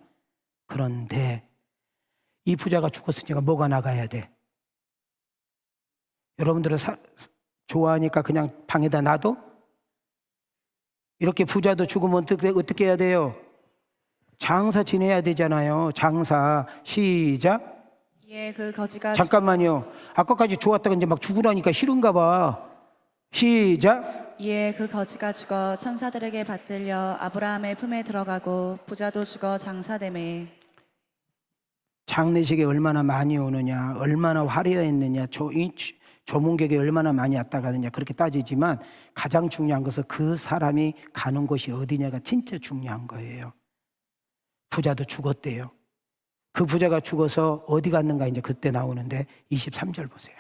그런데 이 부자가 죽었으니까 뭐가 나가야 돼? 여러분들은 좋아하니까 그냥 방에다 놔둬? 이렇게 부자도 죽으면 어떻게 해야 돼요? 장사 지내야 되잖아요. 장사. 시작. 예, 그 거지가 잠깐만요. 아까까지 좋았다가 이제 막 죽으라니까 싫은가 봐. 시작. 예, 그 거지가 죽어 천사들에게 받들려 아브라함의 품에 들어가고 부자도 죽어 장사되매. 장례식에 얼마나 많이 오느냐, 얼마나 화려했느냐, 조문객이 얼마나 많이 왔다 가느냐 그렇게 따지지만 가장 중요한 것은 그 사람이 가는 곳이 어디냐가 진짜 중요한 거예요. 부자도 죽었대요. 그 부자가 죽어서 어디 갔는가 이제 그때 나오는데 23절 보세요.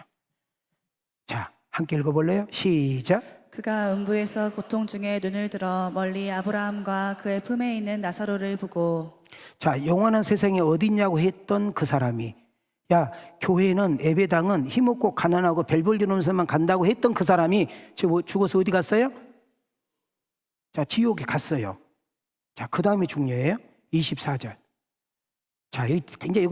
자, 함께 읽어볼래요? 시작. 그가 음부에서 고통 중에 눈을 들어 멀리 아브라함과 그의 품에 있는 나사로를 보고. 자, 영원한 세상이 어디 있냐고 했던 그 사람이, 야, 교회는 예배당은 힘없고 가난하고 별 볼 일 없는 사람만 간다고 했던 그 사람이 죽어서 어디 갔어요? 자, 지옥에 갔어요. 자, 그 다음이 중요해요. 24절. 자, 굉장히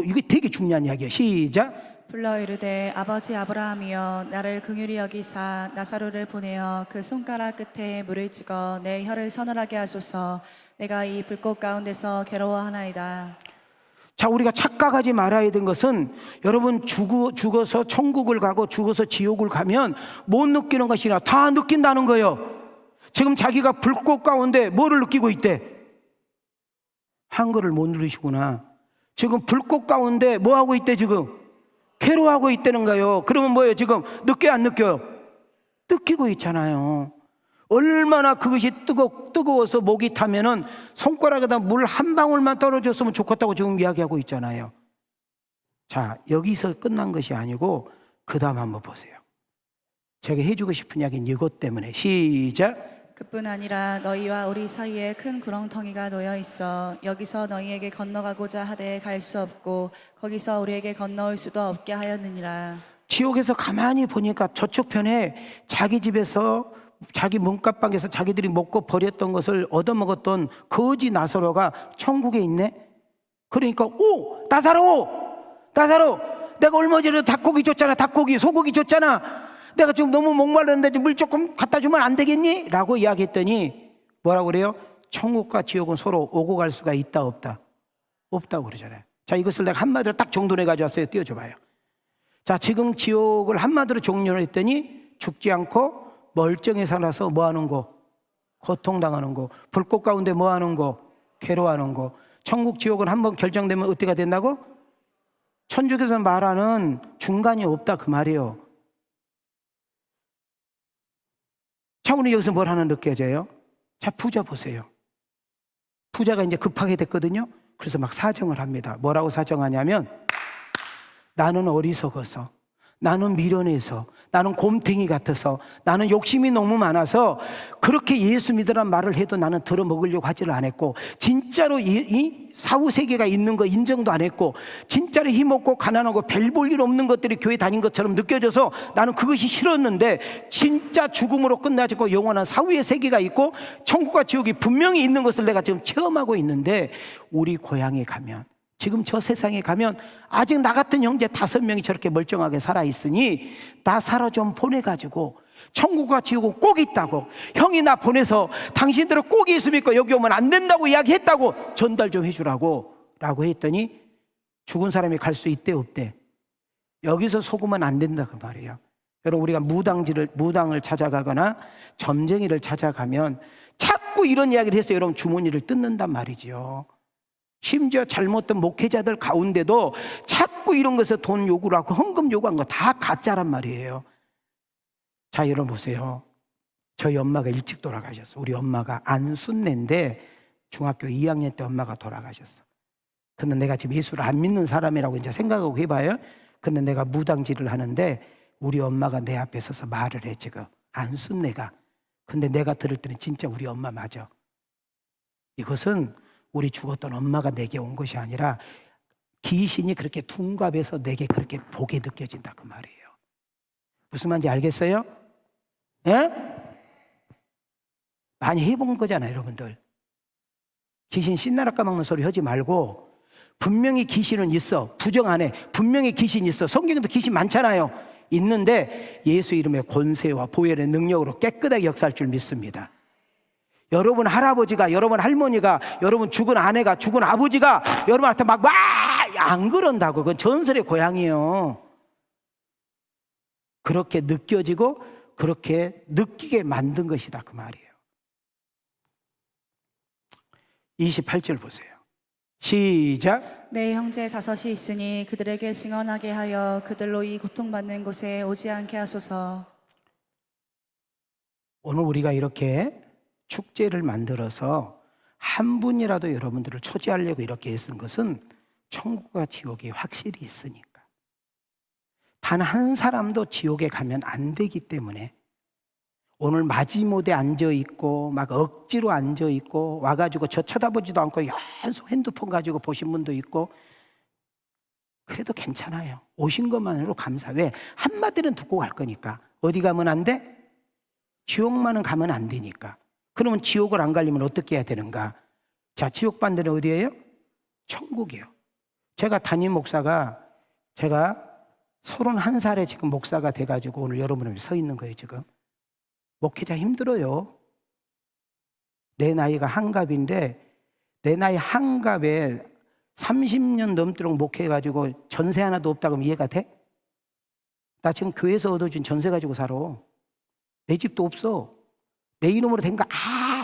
이게 되게 중요한 이야기예요. 시작. 불러 이르되 아버지 아브라함이여 나를 긍휼히 여기사 나사로를 보내어 그 손가락 끝에 물을 찍어 내 혀를 서늘하게 하소서. 내가 이 불꽃 가운데서 괴로워하나이다. 자, 우리가 착각하지 말아야 되는 것은 여러분 죽어서 천국을 가고 죽어서 지옥을 가면 못 느끼는 것이 아니라 다 느낀다는 거예요. 지금 자기가 불꽃 가운데 뭐를 느끼고 있대? 한글을 못 누르시구나. 지금 불꽃 가운데 뭐 하고 있대? 지금 괴로워하고 있다는 거예요. 그러면 뭐예요? 지금 느껴요, 안 느껴요? 느끼고 있잖아요. 얼마나 그것이 뜨거워서 목이 타면은 손가락에다 물 한 방울만 떨어졌으면 좋겠다고 지금 이야기하고 있잖아요. 자, 여기서 끝난 것이 아니고 그 다음 한번 보세요. 제가 해주고 싶은 이야기는 이것 때문에. 시작. 그뿐 아니라 너희와 우리 사이에 큰 구렁텅이가 놓여 있어 여기서 너희에게 건너가고자 하되 갈 수 없고 거기서 우리에게 건너올 수도 없게 하였느니라. 지옥에서 가만히 보니까 저쪽 편에 자기 집에서 자기 문간방에서 자기들이 먹고 버렸던 것을 얻어먹었던 거지 나사로가 천국에 있네. 그러니까 오, 나사로 나사로, 내가 얼마 전에 닭고기 줬잖아. 닭고기, 소고기 줬잖아. 내가 지금 너무 목마르는데 물 조금 갖다 주면 안 되겠니? 라고 이야기했더니 뭐라고 그래요? 천국과 지옥은 서로 오고 갈 수가 있다 없다? 없다고 그러잖아요. 자, 이것을 내가 한마디로 딱 정돈해 가져왔어요. 띄워줘 봐요. 자, 지금 지옥을 한마디로 정리를 했더니 죽지 않고 멀쩡히 살아서 뭐 하는 거? 고통당하는 거. 불꽃 가운데 뭐 하는 거? 괴로워하는 거. 천국 지옥은 한번 결정되면 어때가 된다고? 천주교에서 말하는 중간이 없다 그 말이에요. 자, 오늘 여기서 뭘 하나 느껴져요? 자, 부자 보세요. 부자가 이제 급하게 됐거든요. 그래서 막 사정을 합니다. 뭐라고 사정하냐면, 나는 어리석어서, 나는 미련해서, 나는 곰탱이 같아서, 나는 욕심이 너무 많아서 그렇게 예수 믿으란 말을 해도 나는 들어먹으려고 하지를 않았고, 진짜로 이 사후세계가 있는 거 인정도 안 했고, 진짜로 힘없고 가난하고 별 볼 일 없는 것들이 교회 다닌 것처럼 느껴져서 나는 그것이 싫었는데, 진짜 죽음으로 끝나지고 영원한 사후의 세계가 있고 천국과 지옥이 분명히 있는 것을 내가 지금 체험하고 있는데, 우리 고향에 가면, 지금 저 세상에 가면 아직 나 같은 형제 5명이 저렇게 멀쩡하게 살아있으니 나사로 좀 보내가지고 천국과 지옥은 꼭 있다고, 형이 나 보내서 당신들은 꼭 예수 믿고 여기 오면 안 된다고 이야기했다고 전달 좀 해주라고 라고 했더니, 죽은 사람이 갈 수 있대 없대? 여기서 속으면 안 된다 그 말이에요. 여러분, 우리가 무당을 찾아가거나 점쟁이를 찾아가면 자꾸 이런 이야기를 해서 여러분 주머니를 뜯는단 말이죠. 심지어 잘못된 목회자들 가운데도 자꾸 이런 것에 돈 요구를 하고 헌금 요구한 거 다 가짜란 말이에요. 자, 여러분 보세요. 저희 엄마가 일찍 돌아가셨어. 우리 엄마가 안순례인데 중학교 2학년 때 엄마가 돌아가셨어. 근데 내가 지금 예수를 안 믿는 사람이라고 이제 생각하고 해봐요. 근데 내가 무당질을 하는데 우리 엄마가 내 앞에 서서 말을 해, 지금 안순례가. 근데 내가 들을 때는 진짜 우리 엄마 맞아. 이것은 우리 죽었던 엄마가 내게 온 것이 아니라 귀신이 그렇게 둔갑해서 내게 그렇게 보게 느껴진다 그 말이에요. 무슨 말인지 알겠어요? 예? 많이 해본 거잖아요, 여러분들. 귀신 신나라 까먹는 소리 하지 말고, 분명히 귀신은 있어. 부정 안 해. 분명히 귀신이 있어. 성경에도 귀신 많잖아요. 있는데 예수 이름의 권세와 보혈의 능력으로 깨끗하게 역사할 줄 믿습니다. 여러분 할아버지가, 여러분 할머니가, 여러분 죽은 아내가, 죽은 아버지가 여러분한테 막 안 그런다고. 그건 전설의 고향이에요. 그렇게 느껴지고 그렇게 느끼게 만든 것이다 그 말이에요. 28절 보세요. 시작. 내 형제 5이 있으니 그들에게 증언하게 하여 그들로 이 고통받는 곳에 오지 않게 하소서. 오늘 우리가 이렇게 축제를 만들어서 한 분이라도 여러분들을 초대하려고 이렇게 쓴 것은 천국과 지옥이 확실히 있으니까. 단 한 사람도 지옥에 가면 안 되기 때문에 오늘 마지못에 앉아있고 막 억지로 앉아있고 와가지고 저 쳐다보지도 않고 연속 핸드폰 가지고 보신 분도 있고, 그래도 괜찮아요. 오신 것만으로 감사. 왜? 한마디는 듣고 갈 거니까. 어디 가면 안 돼? 지옥만은 가면 안 되니까. 그러면 지옥을 안 가려면 어떻게 해야 되는가? 자, 지옥 반대는 어디예요? 천국이에요. 제가 담임 목사가, 제가 31살에 지금 목사가 돼가지고 오늘 여러분 앞에 서 있는 거예요. 지금 목회자 힘들어요. 내 나이가 한갑인데 내 나이 한갑에 30년 넘도록 목회해가지고 전세 하나도 없다 그러면 이해가 돼? 나 지금 교회에서 얻어준 전세 가지고 살아. 내 집도 없어. 내 이름으로 된 거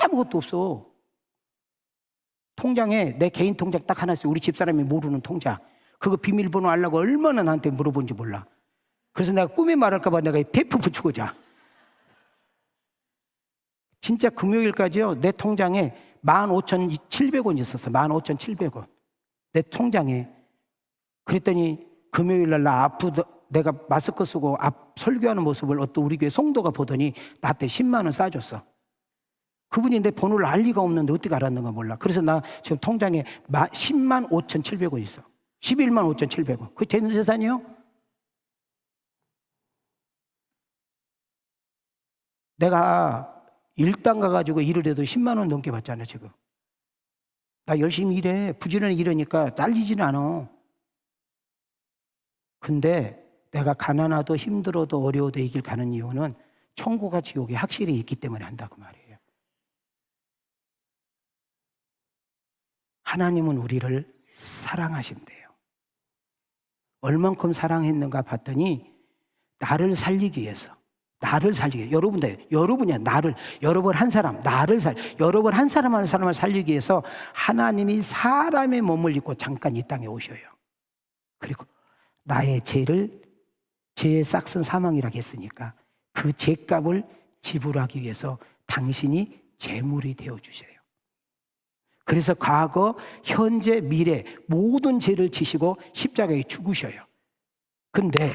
아무것도 없어. 통장에 내 개인 통장 딱 하나 있어. 우리 집사람이 모르는 통장. 그거 비밀번호 알라고 얼마나 나한테 물어본지 몰라. 그래서 내가 꿈에 말할까 봐 내가 테이프 붙이고 자. 진짜 금요일까지요, 내 통장에 15,700원 있었어. 15,700원. 내 통장에. 그랬더니 금요일 날 나 내가 마스크 쓰고 설교하는 모습을 어떤 우리 교회 성도가 보더니 나한테 10만 원 싸줬어. 그분이 내 번호를 알 리가 없는데 어떻게 알았는가 몰라. 그래서 나 지금 통장에 10만 5,700원 있어. 11만 5,700원. 그게 된 재산이요? 내가 일당 가가지고 일을 해도 10만 원 넘게 받잖아 지금. 나 열심히 일해. 부지런히 일하니까 딸리지는 않아. 근데 내가 가난하도 힘들어도 어려워도 이 길 가는 이유는 천국과 지옥이 확실히 있기 때문에 한다고 말이에요. 하나님은 우리를 사랑하신대요. 얼만큼 사랑했는가 봤더니 나를 살리기 위해서, 여러분이야, 여러분 한 사람, 여러분 한 사람을 살리기 위해서 하나님이 사람의 몸을 입고 잠깐 이 땅에 오셔요. 그리고 나의 죄의 싹슨 사망이라고 했으니까 그 죄값을 지불하기 위해서 당신이 제물이 되어주셔요. 그래서 과거, 현재, 미래 모든 죄를 지시고 십자가에 죽으셔요. 근데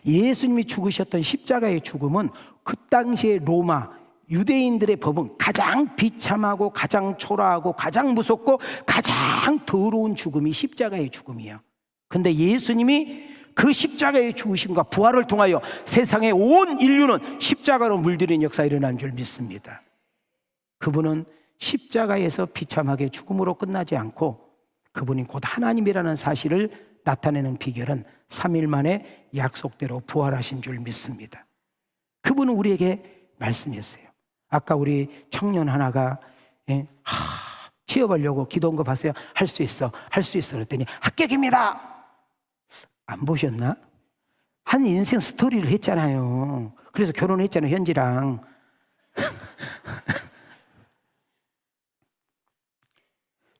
예수님이 죽으셨던 십자가의 죽음은 그 당시에 로마 유대인들의 법은 가장 비참하고 가장 초라하고 가장 무섭고 가장 더러운 죽음이 십자가의 죽음이에요. 근데 예수님이 그 십자가의 죽으심과 부활을 통하여 세상의 온 인류는 십자가로 물들인 역사가 일어난 줄 믿습니다. 그분은 십자가에서 비참하게 죽음으로 끝나지 않고 그분이 곧 하나님이라는 사실을 나타내는 비결은 3일 만에 약속대로 부활하신 줄 믿습니다. 그분은 우리에게 말씀했어요. 아까 우리 청년 하나가 취업하려고 기도한 거 봤어요? 할 수 있어 그랬더니 합격입니다. 안 보셨나? 한 인생 스토리를 했잖아요. 그래서 결혼했잖아요, 현지랑.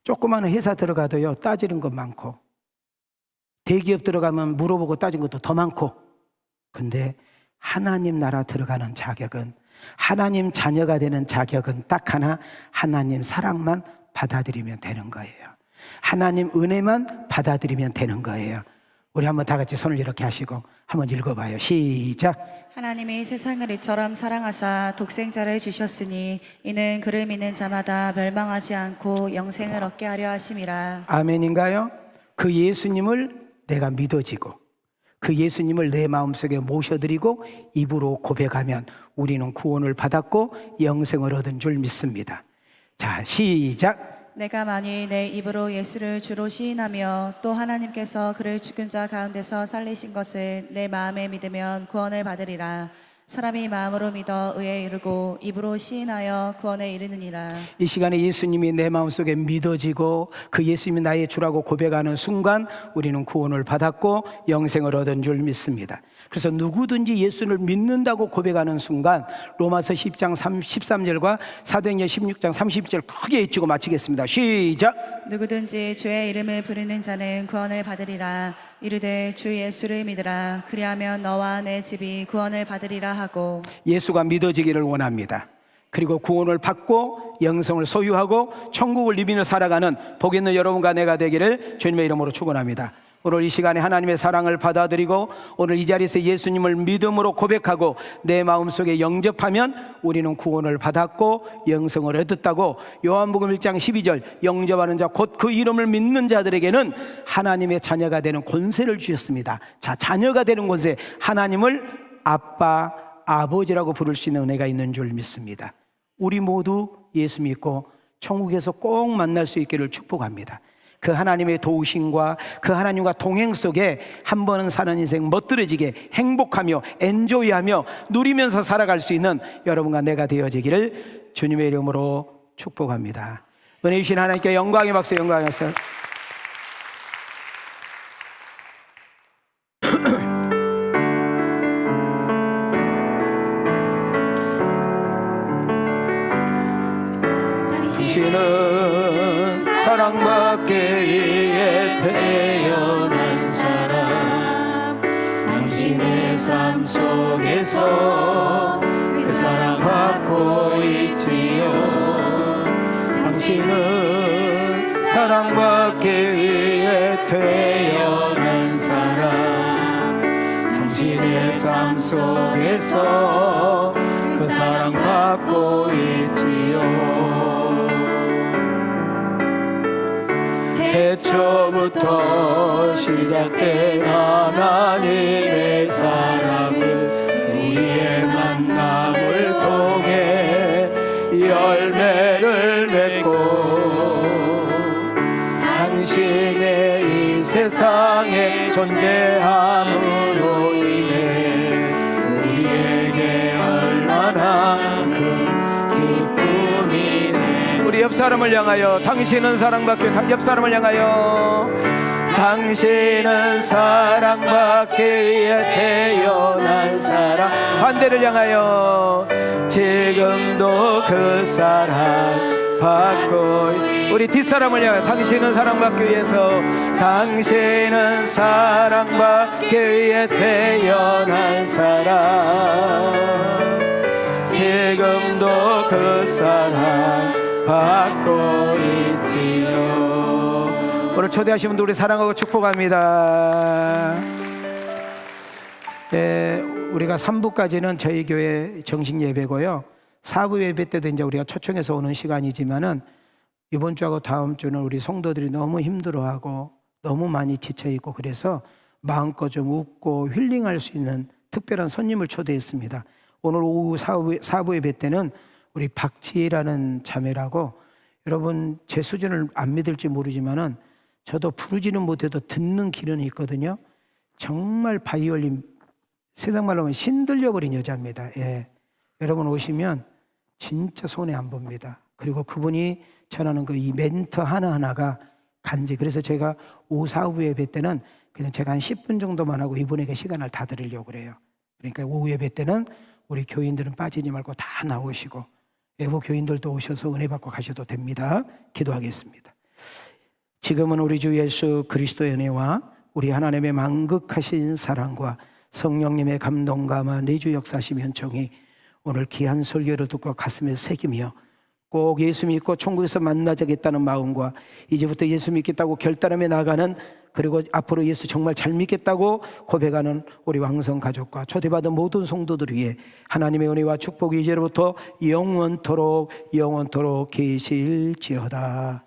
조그마한 회사 들어가도요, 따지는 것 많고, 대기업 들어가면 물어보고 따진 것도 더 많고. 근데 하나님 나라 들어가는 자격은, 하나님 자녀가 되는 자격은 딱 하나, 하나님 사랑만 받아들이면 되는 거예요. 하나님 은혜만 받아들이면 되는 거예요. 우리 한번 다 같이 손을 이렇게 하시고 한번 읽어봐요. 시작. 하나님이 세상을 이처럼 사랑하사 독생자를 주셨으니 이는 그를 믿는 자마다 멸망하지 않고 영생을 얻게 하려 하심이라. 아멘인가요? 그 예수님을 내가 믿어지고 그 예수님을 내 마음속에 모셔드리고 입으로 고백하면 우리는 구원을 받았고 영생을 얻은 줄 믿습니다. 자, 시작. 내가 만일 내 입으로 예수를 주로 시인하며 또 하나님께서 그를 죽은 자 가운데서 살리신 것을 내 마음에 믿으면 구원을 받으리라. 사람이 마음으로 믿어 의에 이르고 입으로 시인하여 구원에 이르느니라. 이 시간에 예수님이 내 마음속에 믿어지고 그 예수님이 나의 주라고 고백하는 순간 우리는 구원을 받았고 영생을 얻은 줄 믿습니다. 그래서 누구든지 예수를 믿는다고 고백하는 순간 로마서 10장 13절과 사도행전 16장 30절 크게 외치고 마치겠습니다. 시작. 누구든지 주의 이름을 부르는 자는 구원을 받으리라. 이르되 주 예수를 믿으라. 그리하면 너와 내 집이 구원을 받으리라 하고. 예수가 믿어지기를 원합니다. 그리고 구원을 받고 영성을 소유하고 천국을 누리며 살아가는 복 있는 여러분과 내가 되기를 주님의 이름으로 축원합니다. 오늘 이 시간에 하나님의 사랑을 받아들이고 오늘 이 자리에서 예수님을 믿음으로 고백하고 내 마음속에 영접하면 우리는 구원을 받았고 영생을 얻었다고 요한복음 1장 12절 영접하는 자 곧 그 이름을 믿는 자들에게는 하나님의 자녀가 되는 권세를 주셨습니다. 자, 자녀가 되는 권세, 하나님을 아빠, 아버지라고 부를 수 있는 은혜가 있는 줄 믿습니다. 우리 모두 예수 믿고 천국에서 꼭 만날 수 있기를 축복합니다. 그 하나님의 도우심과 그 하나님과 동행 속에 한 번은 사는 인생 멋들어지게 행복하며 엔조이하며 누리면서 살아갈 수 있는 여러분과 내가 되어지기를 주님의 이름으로 축복합니다. 은혜 주신 하나님께 영광의 박수, 영광의 박수. 당신은 사랑받기 위해 태어난 사람, 당신의 삶 속에서 그 사랑받고 있지요. 당신은 사랑받기 위해 태어난 사람, 당신의 삶 속에서 그 사랑받고 있지요. 태초부터 시작된 하나님의 사랑은 우리의 만남을 통해 열매를 맺고 당신의 이 세상에 존재함으로 인해 우리에게 얼마나 큰 기쁨이네. 우리 옆 사람을 향하여 당신은 사랑받기, 옆 사람을 향하여 당신은 사랑받기 위해 태어난 사람. 반대를 향하여 지금도 그 사랑 받고. 우리 뒷사람을 향하여 당신은 사랑받기 위해서, 당신은 사랑받기 위해 태어난 사람. 지금도 그 사랑 받고 있지요. 오늘 초대하신 분들 우리 사랑하고 축복합니다. 우리가 3부까지는 저희 교회 정식 예배고요. 4부 예배 때도 이제 우리가 초청해서 오는 시간이지만은 이번 주하고 다음 주는 우리 성도들이 너무 힘들어하고 너무 많이 지쳐있고 그래서 마음껏 좀 웃고 힐링할 수 있는 특별한 손님을 초대했습니다. 오늘 오후 4부 예배 때는 우리 박지희라는 자매라고, 여러분 제 수준을 안 믿을지 모르지만은 저도 부르지는 못해도 듣는 기련이 있거든요. 정말 바이올린, 세상말로 하면 신들려버린 여자입니다. 예. 여러분 오시면 진짜 손해 안 봅니다. 그리고 그분이 전하는 그 이 멘트 하나하나가 간지. 그래서 제가 오후 4부 예배 때는 그냥 제가 한 10분 정도만 하고 이분에게 시간을 다 드리려고 그래요. 그러니까 오후 예배 때는 우리 교인들은 빠지지 말고 다 나오시고 외부 교인들도 오셔서 은혜 받고 가셔도 됩니다. 기도하겠습니다. 지금은 우리 주 예수 그리스도의 은혜와 우리 하나님의 만극하신 사랑과 성령님의 감동과 내주 역사하심 현총이 오늘 귀한 설교를 듣고 가슴에 새기며 꼭 예수 믿고 천국에서 만나자겠다는 마음과 이제부터 예수 믿겠다고 결단하며 나가는, 그리고 앞으로 예수 정말 잘 믿겠다고 고백하는 우리 왕성 가족과 초대받은 모든 성도들 위해 하나님의 은혜와 축복이 이제로부터 영원토록 계실지어다.